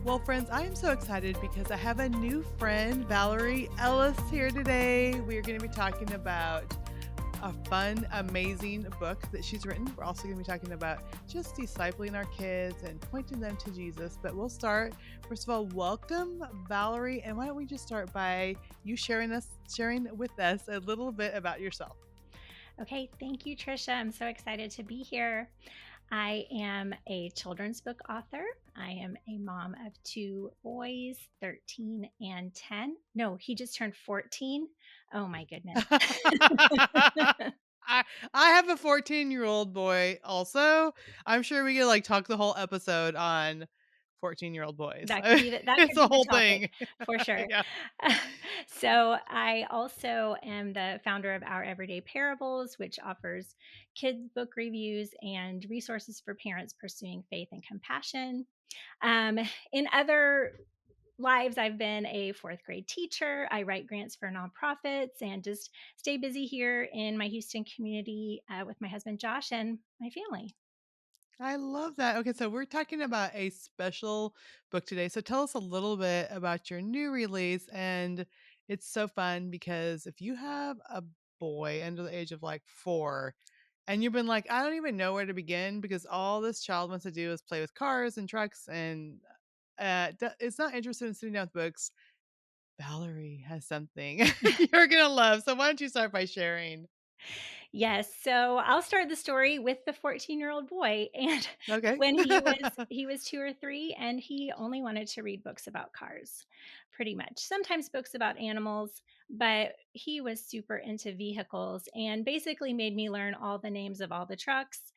Well, friends, I am so excited because I have a new friend, Valerie Ellis, here today. We are going to be talking about a fun, amazing book that she's written. We're also going to be talking about just discipling our kids and pointing them to Jesus. But we'll start. First of all, welcome, Valerie. And why don't we just start by you sharing with us a little bit about yourself? Okay, thank you, Trisha. I'm so excited to be here. I am a children's book author. I am a mom of two boys, 13 and 10. No, he just turned 14. Oh my goodness. I I have a 14-year-old boy also. I'm sure we could like talk the whole episode on 14-year-old boys. That It's could a be the whole topic thing. for sure. Yeah. So I also am the founder of Our Everyday Parables, which offers kids book reviews and resources for parents pursuing faith and compassion. Um, in other lives, I've been a fourth grade teacher. I write grants for nonprofits and just stay busy here in my Houston community with my husband Josh and my family. I love that. Okay, so we're talking about a special book today. So tell us a little bit about your new release. And it's so fun because if you have a boy under the age of like 4 and you've been like, I don't even know where to begin because all this child wants to do is play with cars and trucks and it's not interested in sitting down with books. Valerie has something you're going to love. So why don't you start by sharing? Yes, so I'll start the story with the 14-year-old boy, and Okay. when he was 2 or 3, and he only wanted to read books about cars, pretty much. Sometimes books about animals, but he was super into vehicles and basically made me learn all the names of all the trucks.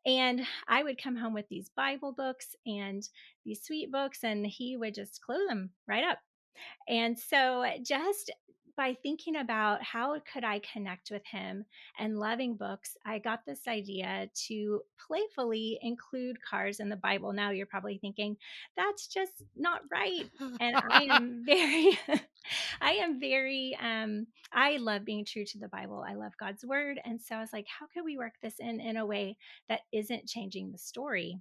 And I would come home with these Bible books and these sweet books, and he would just close them right up. And so just by thinking about how could I connect with him and loving books, I got this idea to playfully include cars in the Bible. Now you're probably thinking, that's just not right. And I am very I am very I love being true to the Bible. I love God's word. And so I was like, how could we work this in a way that isn't changing the story?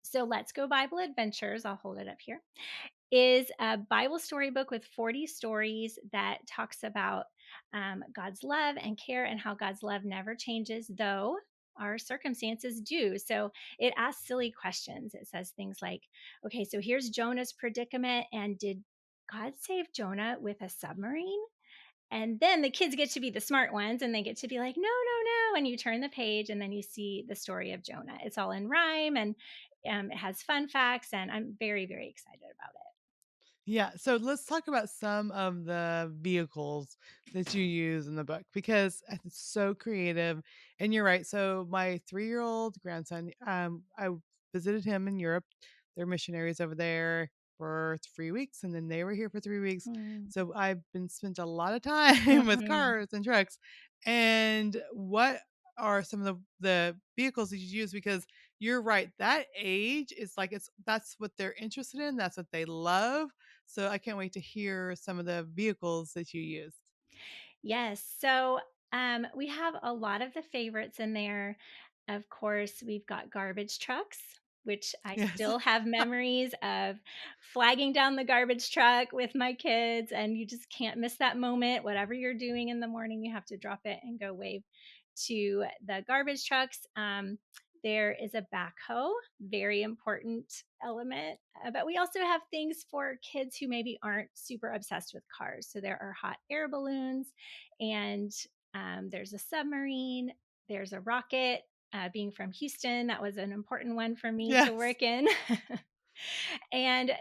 So Let's Go Bible Adventures, I'll hold it up here, is a Bible storybook with 40 stories that talks about God's love and care and how God's love never changes, though our circumstances do. So it asks silly questions. It says things like, okay, so here's Jonah's predicament. And did God save Jonah with a submarine? And then the kids get to be the smart ones and they get to be like, no, no, no. And you turn the page and then you see the story of Jonah. It's all in rhyme and it has fun facts. And I'm very, very excited about it. Yeah, so let's talk about some of the vehicles that you use in the book because it's so creative. And you're right. So my 3-year-old grandson, I visited him in Europe. They're missionaries over there for 3 weeks, and then they were here for 3 weeks. Mm. So I've been spent a lot of time with Mhm. cars and trucks. And what are some of the vehicles that you use? Because you're right, that age is like that's what they're interested in, that's what they love, so I can't wait to hear some of the vehicles that you used. Yes. So we have a lot of the favorites in there. Of course, we've got garbage trucks, which I Yes. still have memories of flagging down the garbage truck with my kids. And you just can't miss that moment. Whatever you're doing in the morning, you have to drop it and go wave to the garbage trucks. There is a backhoe, very important element. But we also have things for kids who maybe aren't super obsessed with cars. So there are hot air balloons, and there's a submarine, there's a rocket. Being from Houston, that was an important one for me to Yes. work in. And,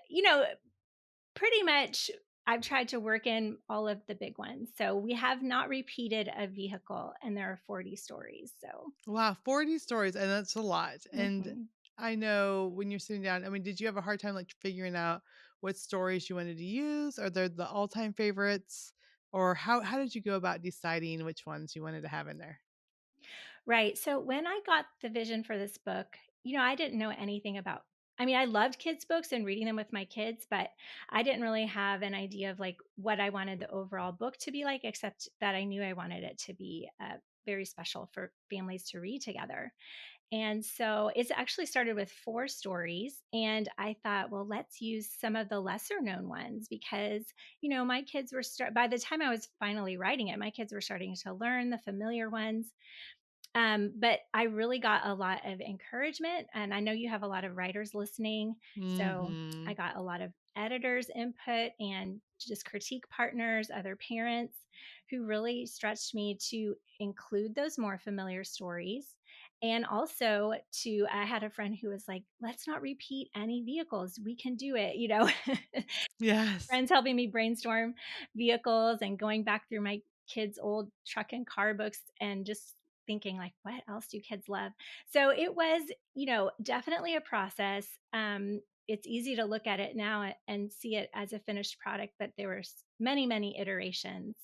pretty much I've tried to work in all of the big ones. So we have not repeated a vehicle, and there are 40 stories. So, Wow, 40 stories, and that's a lot, and mhm. I know when you're sitting down, I mean, did you have a hard time, like, figuring out what stories you wanted to use? Are there the all-time favorites? Or how did you go about deciding which ones you wanted to have in there? Right. So when I got the vision for this book, I didn't know anything about. I mean, I loved kids' books and reading them with my kids, but I didn't really have an idea of like what I wanted the overall book to be like, except that I knew I wanted it to be very special for families to read together. And so it's actually started with 4 stories, and I thought, well, let's use some of the lesser known ones because, my kids were by the time I was finally writing it, my kids were starting to learn the familiar ones. But I really got a lot of encouragement, and I know you have a lot of writers listening. So I Mhm. got a lot of editors' input and just critique partners, other parents who really stretched me to include those more familiar stories. And also I had a friend who was like, let's not repeat any vehicles. We can do it. Yes. Friends helping me brainstorm vehicles and going back through my kids' old truck and car books and just thinking like what else do kids love. So it was, definitely a process. It's easy to look at it now and see it as a finished product, but there were many iterations,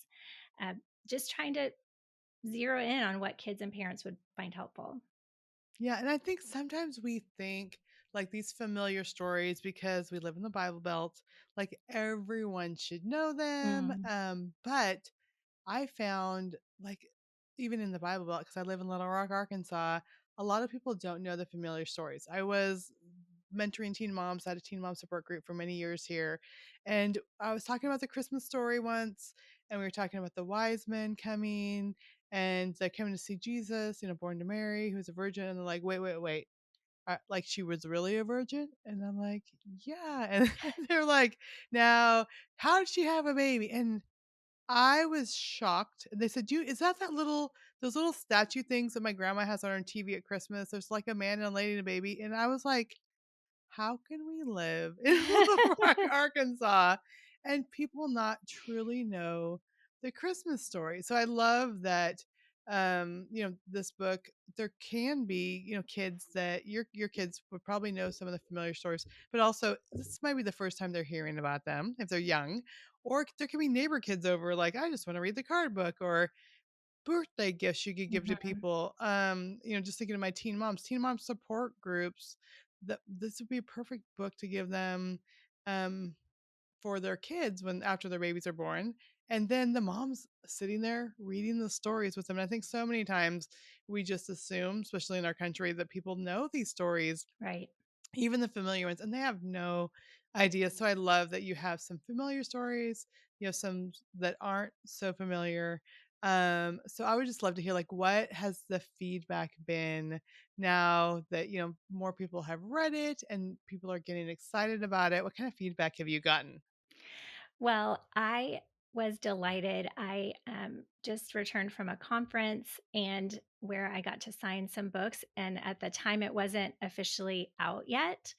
uh, just trying to zero in on what kids and parents would find helpful. Yeah, and I think sometimes we think like these familiar stories because we live in the Bible Belt, like everyone should know them. Mm, But I found like even in the Bible Belt, because I live in Little Rock, Arkansas, a lot of people don't know the familiar stories. I was mentoring teen moms at a teen mom support group for many years here. And I was talking about the Christmas story once, and we were talking about the wise men coming and they're coming to see Jesus, born to Mary, who's a virgin. And they're like, wait. Like she was really a virgin? And I'm like, yeah. And they're like, now, how did she have a baby? And I was shocked. They said, "You is that those little statue things that my grandma has on her TV at Christmas? There's like a man and a lady and a baby." And I was like, how can we live in Little Rock, Arkansas, and people not truly know the Christmas story? So I love that this book there can be, kids that your kids would probably know some of the familiar stories, but also this might be the first time they're hearing about them if they're young. Or there can be neighbor kids over like, I just want to read the card book, or birthday gifts you could give to mhm. people. Just thinking of my teen mom support groups, that this would be a perfect book to give them um for their kids when after their babies are born. And then the mom's sitting there reading the stories with them. And I think so many times we just assume, especially in our country, that people know these stories, Right. even the familiar ones, and they have no idea. So I love that you have some familiar stories, you have some that aren't so familiar. So I would just love to hear like what has the feedback been now that more people have read it and people are getting excited about it. What kind of feedback have you gotten? Well, I was delighted. I just returned from a conference and where I got to sign some books. And at the time, it wasn't officially out yet.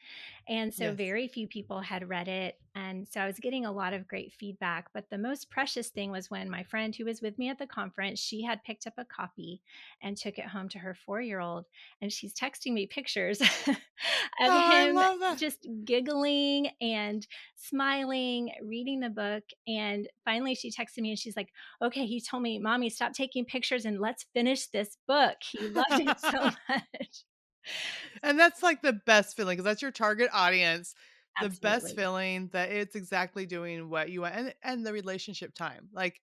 And so, Yes. very few people had read it. And so, I was getting a lot of great feedback. But the most precious thing was when my friend who was with me at the conference, she had picked up a copy and took it home to her 4-year old. And she's texting me pictures of Oh, I him love that. just giggling and smiling, reading the book. And finally, she texted me and she's like, okay, he told me, Mommy, stop taking pictures and let's finish this book. He loved it so much. And that's like the best feeling because that's your target audience. The best Absolutely. feeling that it's exactly doing what you want, and the relationship time. Like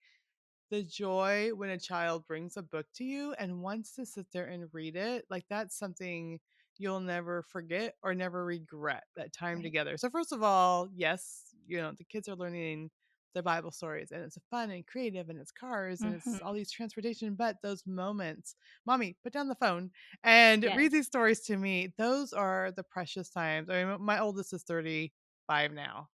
the joy when a child brings a book to you and wants to sit there and read it, like that's something you'll never forget or never regret that time Right. together. So first of all, yes, the kids are learning the Bible stories and it's fun and creative and it's cars and it's all Hmm. these transportation, but those moments, mommy, put down the phone and read Yes. these stories to me. Those are the precious times. I mean, my oldest is 35 now.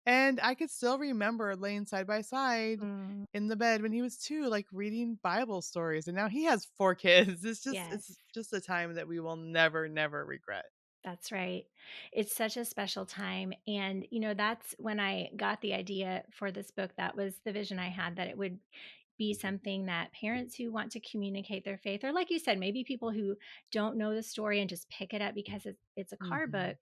And I could still remember laying side by side Mm, in the bed when he was 2, like, reading Bible stories, and now he has 4 kids. It's yes. just a time that we will never, never regret. That's right. It's such a special time. And, that's when I got the idea for this book. That was the vision I had, that it would be something that parents who want to communicate their faith, or like you said, maybe people who don't know the story and just pick it up because it's a car book, Mhm.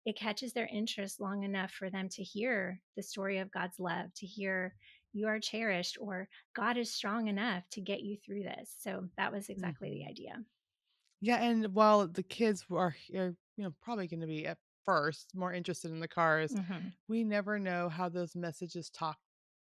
it catches their interest long enough for them to hear the story of God's love, to hear you are cherished, or God is strong enough to get you through this. So that was exactly the Mhm. idea. Yeah, and while the kids are, probably gonna be at first more interested in the cars, Hmm. we never know how those messages talk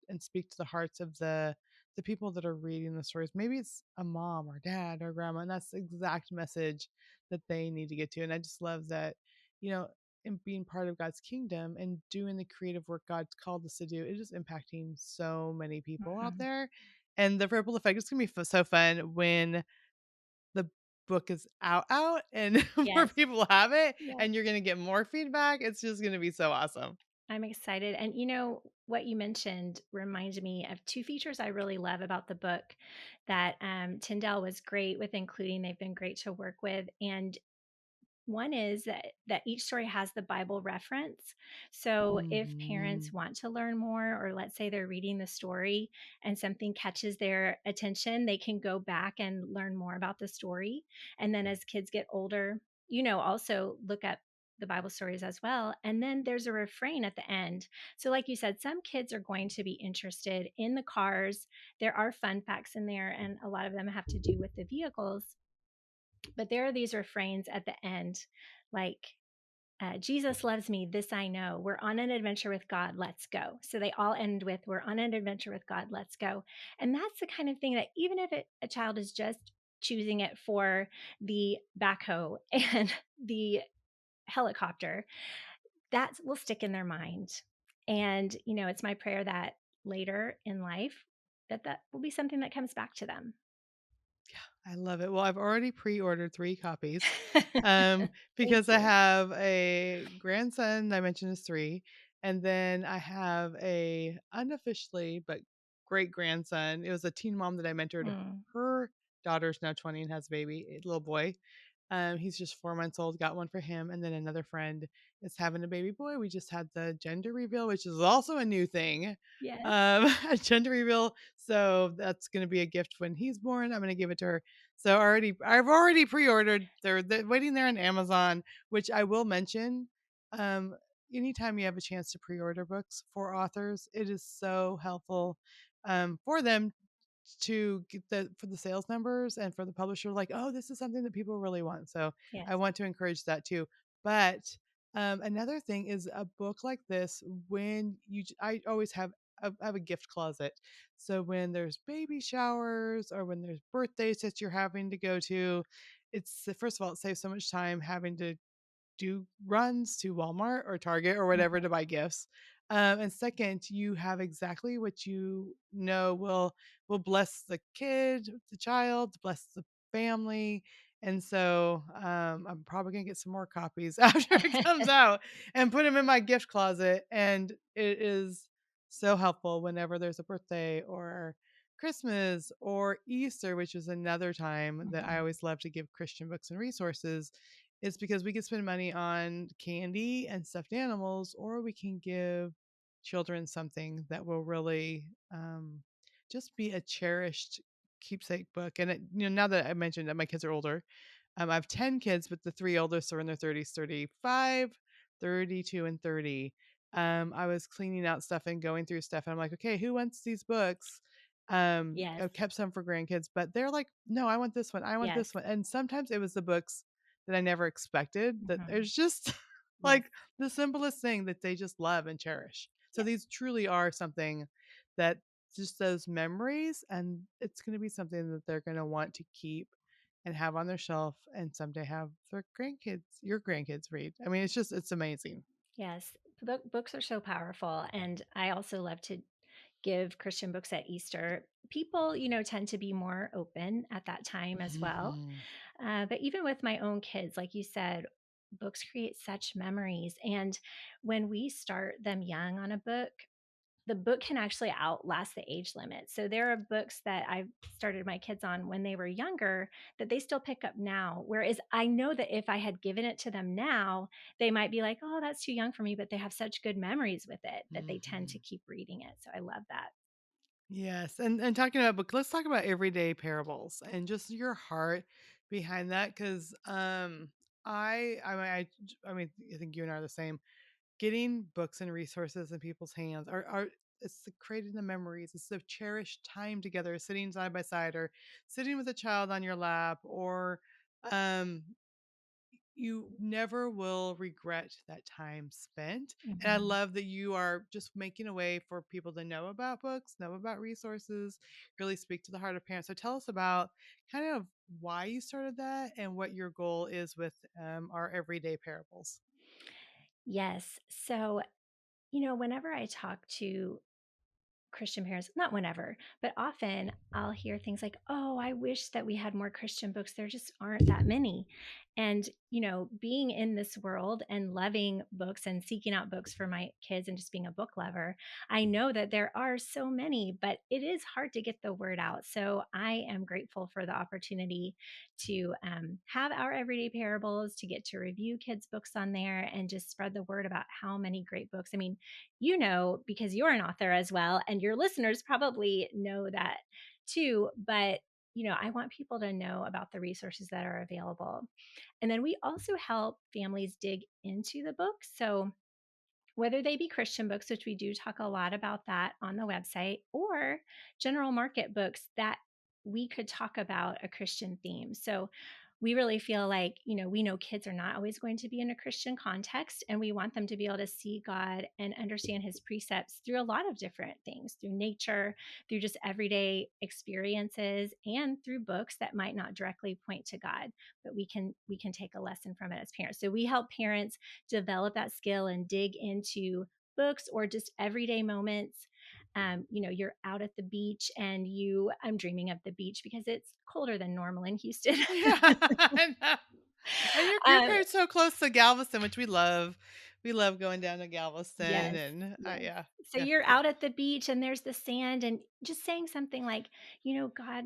and speak to the hearts of the the people that are reading the stories, maybe it's a mom or dad or grandma, and that's the exact message that they need to get to. And I just love that, you know, in being part of God's kingdom and doing the creative work God's called us to do, it is impacting so many people out Mhm. there. And the ripple effect is going to be so fun when the book is out and more Yes. people have it Yes. and you're going to get more feedback. It's just going to be so awesome. I'm excited. And what you mentioned reminds me of two features I really love about the book that Tyndale was great with including. They've been great to work with. And one is that each story has the Bible reference. So if parents Mhm. want to learn more, or let's say they're reading the story and something catches their attention, they can go back and learn more about the story. And then as kids get older, also look up the Bible stories as well. And then there's a refrain at the end. So, like you said, some kids are going to be interested in the cars. There are fun facts in there, and a lot of them have to do with the vehicles, but there are these refrains at the end, like, Jesus loves me, this I know. We're on an adventure with God, let's go. So they all end with, we're on an adventure with God, let's go. And that's the kind of thing that even if a child is just choosing it for the backhoe and the helicopter, that will stick in their mind. And, it's my prayer that later in life, that will be something that comes back to them. I love it. Well, I've already pre-ordered 3 copies, Thank because I you. have a grandson I mentioned is 3, and then I have a unofficially but great-grandson. It was a teen mom that I mentored. Mm, Her daughter's now 20 and has a baby, a little boy. He's just 4 months old. Got one for him, and then another friend is having a baby boy. We just had the gender reveal, which is also a new thing. yes. A gender reveal. So that's going to be a gift when he's born. I'm going to give it to her. So I've already pre-ordered. They're waiting there on Amazon, which I will mention. Um, Anytime you have a chance to pre-order books for authors, it is so helpful for them to get the for the sales numbers and for the publisher, like, oh, this is something that people really want. So I Yes. want to encourage that too. But another thing is a book like this, when I always have a gift closet. So when there's baby showers or when there's birthdays that you're having to go to, it's first of all, it saves so much time having to do runs to Walmart or Target or whatever to buy gifts. And second, you have exactly what you know will bless the kid, the child, bless the family. And so I'm probably gonna get some more copies after it comes out and put them in my gift closet. And it is so helpful whenever there's a birthday or Christmas or Easter, which is another time that I Mhm. always love to give Christian books and resources. It's because we can spend money on candy and stuffed animals, or we can give children something that will really just be a cherished keepsake book. And now that I mentioned that my kids are older, I have 10 kids, but the 3 oldest are in their 30s, 35, 32, and 30. I was cleaning out stuff and going through stuff, and I'm like, okay, who wants these books? Yes. I kept some for grandkids, but they're like, no, I want this one. I want Yes. this one. And sometimes it was the books that I never expected, that Mhm. there's just Yes. like the simplest thing that they just love and cherish. So Yes. these truly are something that just those memories, and it's going to be something that they're going to want to keep and have on their shelf and someday have their grandkids, your grandkids read. I mean, it's amazing. Yes. Books are so powerful. And I also love to give Christian books at Easter. People, tend to be more open at that time as well. Mhm. But even with my own kids, like you said, books create such memories. And when we start them young on a book, the book can actually outlast the age limit. So there are books that I've started my kids on when they were younger that they still pick up now. Whereas I know that if I had given it to them now, they might be like, oh, that's too young for me, but they have such good memories with it that they tend to Mhm. keep reading it. So I love that. Yes, and talking about book, let's talk about everyday parables and just your heart behind that, because I mean, I think you and I are the same. Getting books and resources in people's hands are it's creating the memories. It's the cherished time together, sitting side by side, or sitting with a child on your lap, or um you never will regret that time spent. And I Mhm. love that you are just making a way for people to know about books, know about resources, really speak to the heart of parents. So tell us about kind of why you started that and what your goal is with our everyday parables. Yes. So, whenever I talk to Christian parents, not whenever, but often I'll hear things like, "Oh, I wish that we had more Christian books. There just aren't that many." And, being in this world and loving books and seeking out books for my kids and just being a book lover, I know that there are so many, but it is hard to get the word out. So I am grateful for the opportunity to have our everyday parables, to get to review kids' books on there and just spread the word about how many great books. I mean, because you're an author as well, and your listeners probably know that too. But, I want people to know about the resources that are available. And then we also help families dig into the book. So, whether they be Christian books, which we do talk a lot about that on the website, or general market books that we could talk about a Christian theme. So we really feel like, we know kids are not always going to be in a Christian context, and we want them to be able to see God and understand his precepts through a lot of different things, through nature, through just everyday experiences, and through books that might not directly point to God, but we can take a lesson from it as parents. So we help parents develop that skill and dig into books or just everyday moments. You're out at the beach and I'm dreaming of the beach because it's colder than normal in Houston. Yeah, I know. And your um, parents so close to Galveston, which we love. We love going down to Galveston, yes, and yes. yeah, So yeah, you're out at the beach and there's the sand, and just saying something like, God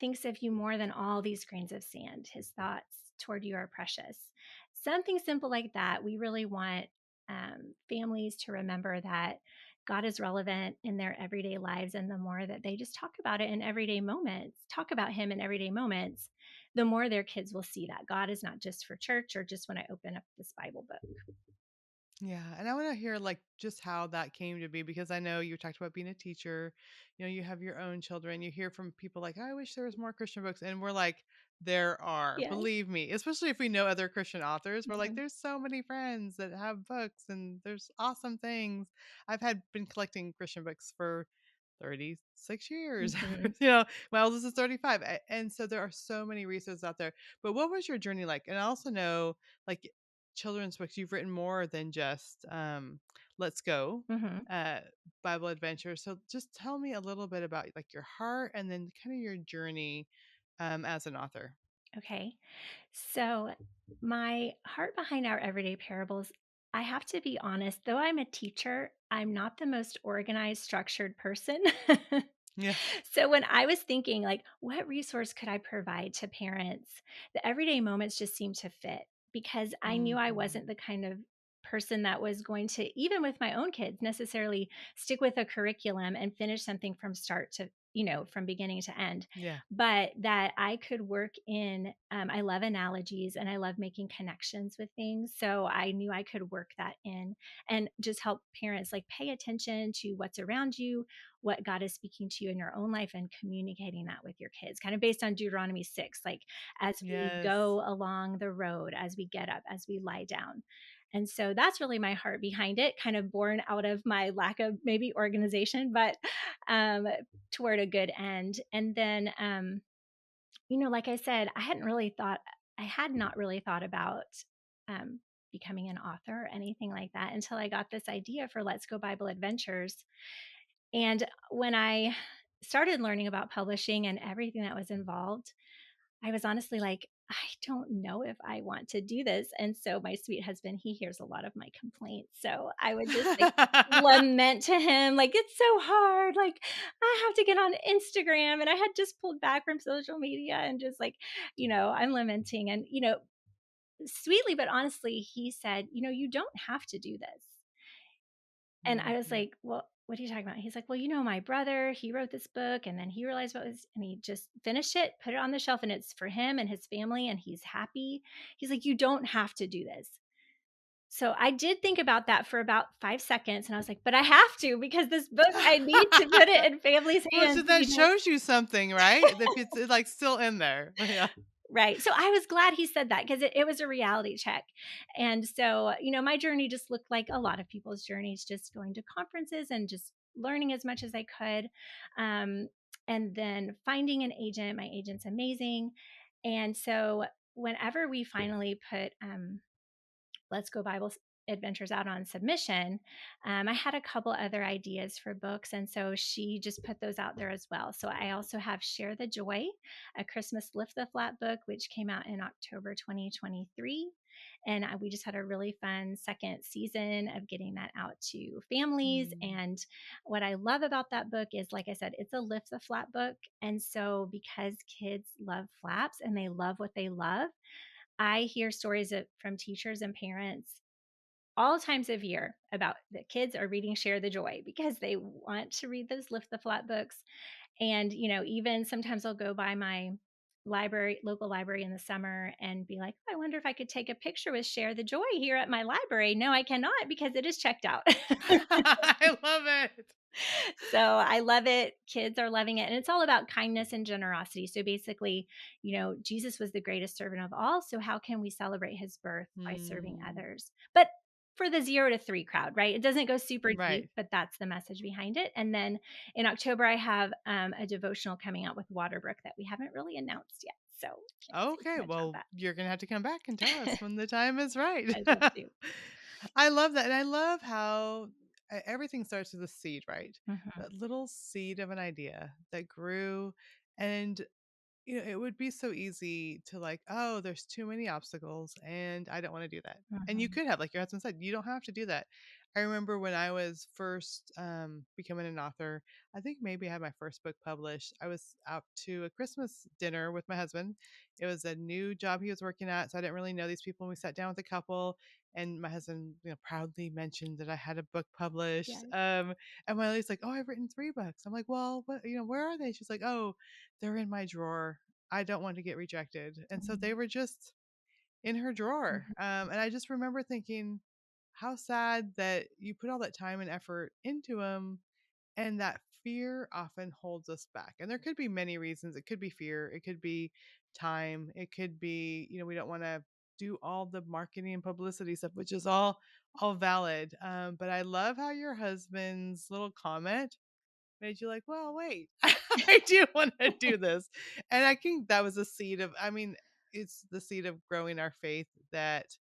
thinks of you more than all these grains of sand. His thoughts toward you are precious. Something simple like that. We really want families to remember that God is relevant in their everyday lives. And the more that they just talk about it in everyday moments, talk about Him in everyday moments, the more their kids will see that God is not just for church or just when I open up this Bible book. yeah. And I want to hear like just how that came to be because I know you talked about being a teacher. You know, you have your own children. You hear from people like, "I wish there was more Christian books," and we're like, "There are, Yes. believe me." Especially if we know other Christian authors, we're like, Mhm. "There's so many friends that have books, and there's awesome things." I've had been collecting Christian books for 36 years. Mhm. You know, my oldest is 35. And so there are so many resources out there. But what was your journey like? And I also know, like, children's books, you've written more than just Let's Go, Mhm. uh, Bible Adventure. So just tell me a little bit about like your heart and then kind of your journey as an author. Okay. So, my heart behind our everyday parables, I have to be honest, though I'm a teacher, I'm not the most organized, structured person. Yeah. So, when I was thinking, like, what resource could I provide to parents, the everyday moments just seemed to fit because I knew I wasn't Hmm. the kind of person that was going to, even with my own kids, necessarily stick with a curriculum and finish something from start to, from beginning to end, Yeah. but that I could work in. I love analogies and I love making connections with things. So I knew I could work that in and just help parents like pay attention to what's around you, what God is speaking to you in your own life, and communicating that with your kids, kind of based on Deuteronomy 6, like as we Yes. go along the road, as we get up, as we lie down. And so that's really my heart behind it, kind of born out of my lack of maybe organization, but um, toward a good end. And then, like I said, I had not really thought about um, becoming an author or anything like that until I got this idea for Let's Go Bible Adventures. And when I started learning about publishing and everything that was involved, I was honestly like, I don't know if I want to do this. And so my sweet husband, he hears a lot of my complaints. So I would just like lament to him, like, it's so hard. Like, I have to get on Instagram. And I had just pulled back from social media and just like, I'm lamenting. And, sweetly, but honestly, he said, you don't have to do this. And I was Mhm. like, "Well, what are you talking about?" He's like, "Well, my brother, he wrote this book and then he realized what was and he just finished it, put it on the shelf, and it's for him and his family and he's happy." He's like, "You don't have to do this." So I did think about that for about 5 seconds and I was like, "But I have to because this book, I need to put it in families' Well, so hands, that shows you something, right? If it's like still in there. Yeah. Right. So I was glad he said that because it was a reality check. And so, my journey just looked like a lot of people's journeys, just going to conferences and just learning as much as I could. Um, and then finding an agent. My agent's amazing. And so, whenever we finally put Let's Go Bible Adventures out on submission, I had a couple other ideas for books. And so she just put those out there as well. So I also have Share the Joy, a Christmas Lift the Flat book, which came out in October 2023. And we just had a really fun second season of getting that out to families. Mm. And what I love about that book is, like I said, it's a lift the flat book. And so, because kids love flaps and they love what they love, I hear stories from teachers and parents all times of year about the kids are reading Share the Joy because they want to read those Lift the Flat books. And, even sometimes I'll go by my local library in the summer and be like, "Oh, I wonder if I could take a picture with Share the Joy here at my library." No, I cannot because it is checked out. I love it. So I love it. Kids are loving it. And it's all about kindness and generosity. So basically, Jesus was the greatest servant of all. So how can we celebrate his birth by serving Mm. others? But for the 0 to 3 crowd, right? It doesn't go super deep, Right. but that's the message behind it. And then in October, I have a devotional coming out with Waterbrook that we haven't really announced yet. So can't say too Okay, much about well, you're gonna have to come back and tell us that. when the time is right. I will too. I love that, and I love how everything starts with a seed, right? Mhm, That little seed of an idea that grew, and it would be so easy to like, oh, there's too many obstacles, and I don't want to do that. And you mhm. could have, like your husband said, you don't have to do that. I remember when I was first becoming an author, I think maybe I had my first book published. I was out to a Christmas dinner with my husband. It was a new job he was working at, so I didn't really know these people. And we sat down with a couple, and my husband, proudly mentioned that I had a book published. Yes. And my lady's like, "Oh, I've written 3 books." I'm like, "Well, what? Where are they?" She's like, "Oh, they're in my drawer. I don't want to get rejected." And so Mhm, they were just in her drawer. mhm, And I just remember thinking, how sad that you put all that time and effort into them, and that fear often holds us back. And there could be many reasons. It could be fear, it could be time, it could be, we don't want to do all the marketing and publicity stuff, which is all valid. But I love how your husband's little comment made you like, well, wait, I do want to do this. And I think that was a seed of, I mean, it's the seed of growing our faith that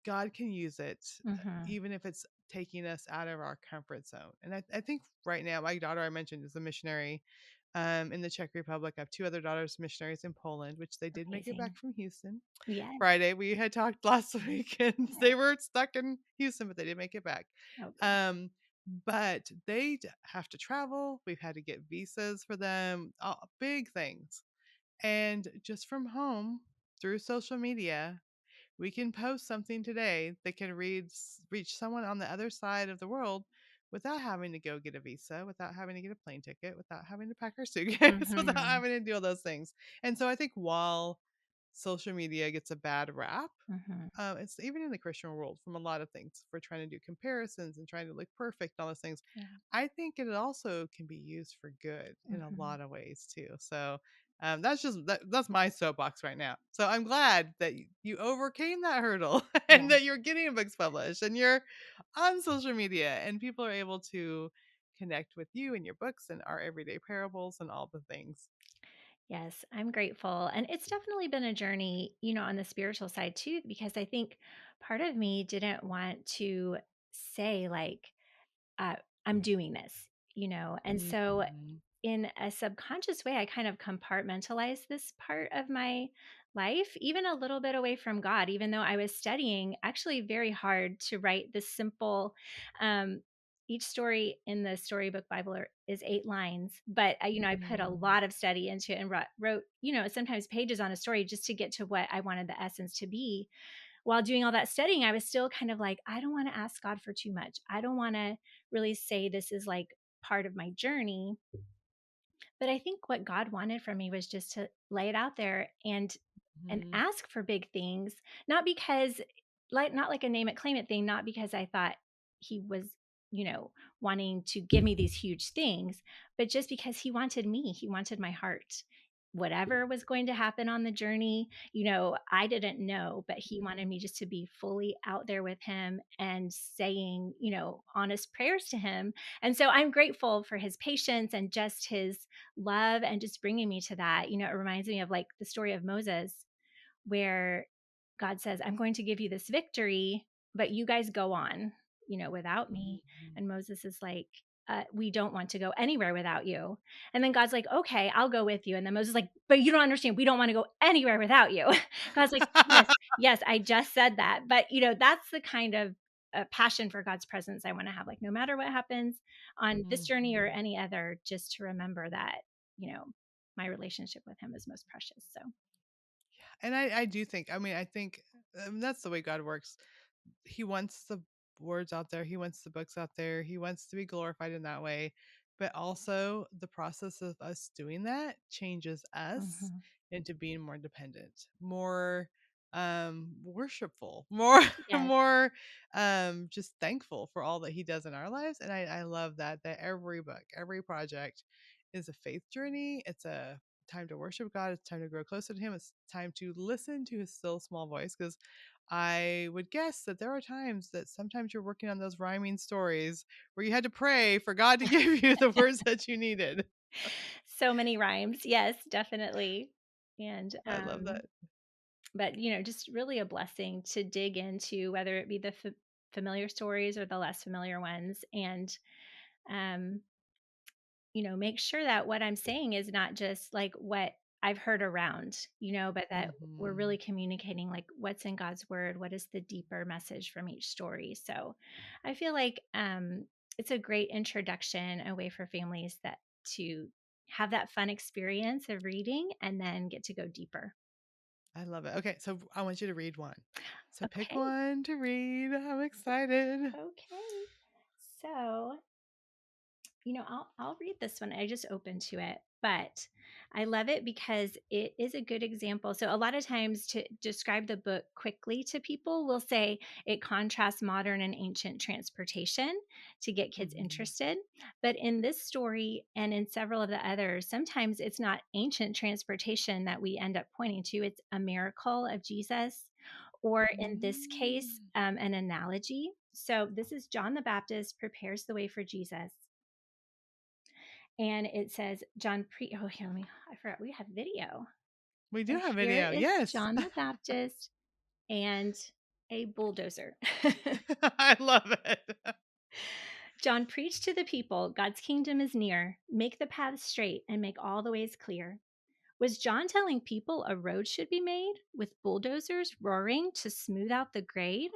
God can use it, mhm. even if it's taking us out of our comfort zone. And I think right now, my daughter I mentioned is a missionary in the Czech Republic. I have 2 other daughters, missionaries in Poland, which they did make it back Amazing. from Houston. Yes. Friday. We had talked last week and they were stuck in Houston, but they did make it back. Oh, good. Um, but they have to travel. We've had to get visas for them, all, big things. And just from home through social media, we can post something today that can reach someone on the other side of the world without having to go get a visa, without having to get a plane ticket, without having to pack our suitcase, without Mhm, having to do all those things. And so I think while social media gets a bad rap, mhm. it's even in the Christian world from a lot of things for trying to do comparisons and trying to look perfect, and all those things. Yeah. I think it also can be used for good in a Mhm. lot of ways too. So that's my soapbox right now. So I'm glad that you overcame that hurdle Yeah. and that you're getting books published and you're on social media and people are able to connect with you and your books and our everyday parables and all the things. Yes, I'm grateful. And it's definitely been a journey, on the spiritual side too, because I think part of me didn't want to say, like, uh, I'm doing this, And so, Mhm. in a subconscious way, I kind of compartmentalized this part of my life, even a little bit away from God, even though I was studying actually very hard to write this simple. Um, each story in the storybook Bible is 8 lines, but I put a Mm. lot of study into it and wrote, sometimes pages on a story just to get to what I wanted the essence to be. While doing all that studying, I was still kind of like, I don't want to ask God for too much. I don't want to really say this is like part of my journey. But I think what God wanted from me was just to lay it out there and Mhm. ask for big things, not because not like a name it claim it thing, not because I thought he was, wanting to give me these huge things, but just because he wanted me, he wanted my heart. whatever was going to happen on the journey, I didn't know, but he wanted me just to be fully out there with him and saying, honest prayers to him. And so I'm grateful for his patience and just his love and just bringing me to that. It reminds me of like the story of Moses, where God says, I'm going to give you this victory, but you guys go on, without me. Mhm. And Moses is like, we don't want to go anywhere without you. And then God's like, okay, I'll go with you. And then Moses is like, but you don't understand. We don't want to go anywhere without you. God's like, yes, yes, I just said that. But, that's the kind of passion for God's presence I want to have. Like, no matter what happens on this journey or Mhm. any other, just to remember that, you know, my relationship with him is most precious. So, And I do think, I mean, I think that's the way God works. He wants the words out there. He wants the books out there. He wants to be glorified in that way. But also, the process of us doing that changes us mhm. into being more dependent, more worshipful, more Yes. more just thankful for all that he does in our lives. And I love that every book, every project is a faith journey. It's a time to worship God. It's time to grow closer to him. It's time to listen to his still small voice, because I would guess that there are times that sometimes you're working on those rhyming stories where you had to pray for God to give you the words that you needed. So many rhymes. Yes, definitely. And, I love that. but, just really a blessing to dig into, whether it be the familiar stories or the less familiar ones. And, um, make sure that what I'm saying is not just like what I've heard around, but that we're Mhm. really communicating like what's in God's word, what is the deeper message from each story. So I feel like it's a great introduction, a way for families that to have that fun experience of reading and then get to go deeper. I love it. Okay, so I want you to read one. So pick Okay. one to read. I'm excited. Okay. So I'll read this one. I just opened to it, but I love it because it is a good example. So a lot of times to describe the book quickly to people, we'll say it contrasts modern and ancient transportation to get kids Mhm. interested. But in this story and in several of the others, sometimes it's not ancient transportation that we end up pointing to. It's a miracle of Jesus, or in this case, Mm. an analogy. So this is John the Baptist prepares the way for Jesus, and it says oh, here, I forgot we have video. We So do have here video. is Yes. John the Baptist and a bulldozer. I love it. John preached to the people, God's kingdom is near. Make the paths straight and make all the ways clear. Was John telling people a road should be made with bulldozers roaring to smooth out the grade?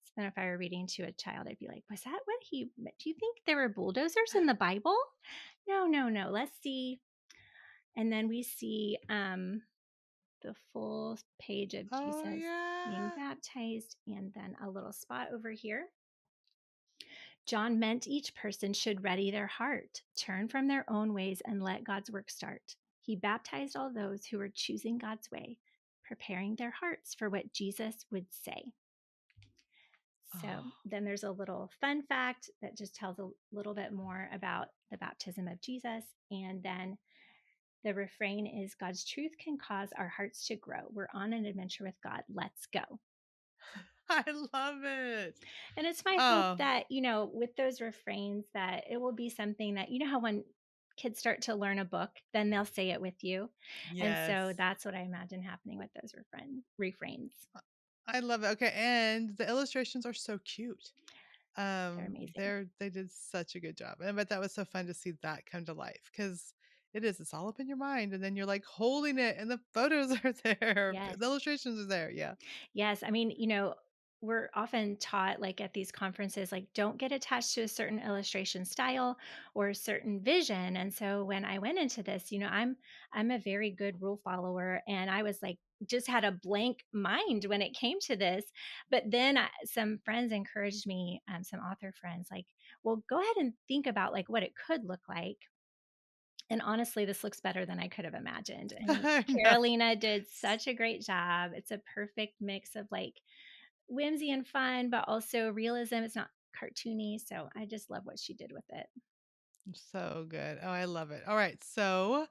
So then if I were reading to a child, I'd be like, was that what he meant? Do you think there were bulldozers in the Bible? No, no, no. Let's see. And then we see the full page of Oh Jesus being yeah. baptized, and then a little spot over here. John meant each person should ready their heart, turn from their own ways, and let God's work start. He baptized all those who were choosing God's way, preparing their hearts for what Jesus would say. So Oh. then there's a little fun fact that just tells a little bit more about the baptism of Jesus. And then the refrain is God's truth can cause our hearts to grow. We're on an adventure with God. Let's go. I love it. And it's my hope Oh, that, with those refrains that it will be something that how when kids start to learn a book, then they'll say it with you. And so yes. that's what I imagine happening with those refrains. I love it. Okay, and the illustrations are so cute. They're amazing. They did such a good job. And but that was so fun to see that come to life, because it's all up in your mind, and then you're like holding it and the photos are there. Yes. The illustrations are there. Yeah. Yes, I mean, we're often taught like at these conferences, like don't get attached to a certain illustration style or a certain vision. And so when I went into this, I'm a very good rule follower, and I was like just had a blank mind when it came to this. But then some friends encouraged me, some author friends, like, well, go ahead and think about like what it could look like. And honestly, this looks better than I could have imagined. And I know. Carolina did such a great job. It's a perfect mix of like whimsy and fun, but also realism. It's not cartoony. So I just love what she did with it. So good. Oh, I love it. All right. So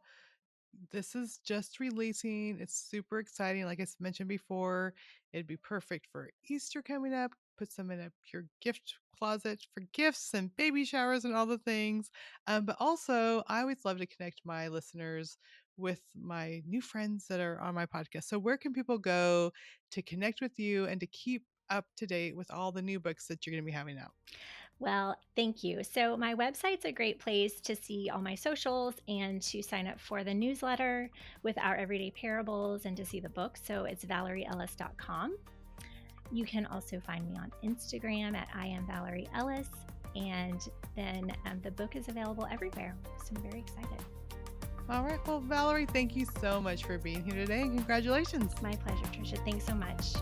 this is just releasing. It's super exciting. Like mentioned before, it'd be perfect for Easter coming up. Put some in your gift closet for gifts and baby showers and all the things. But also, I always love to connect my listeners with my new friends that are on my podcast. So, where can people go to connect with you and to keep up to date with all the new books that you're going to be having out? Well, thank you. So, my website's a great place to see all my socials and to sign up for the newsletter with our everyday parables and to see the book. So, it's valerieellis.com. You can also find me on Instagram at I am Valerie Ellis. And then the book is available everywhere. So, I'm very excited. All right. Well, Valerie, thank you so much for being here today and congratulations. My pleasure, Tricia. Thanks so much.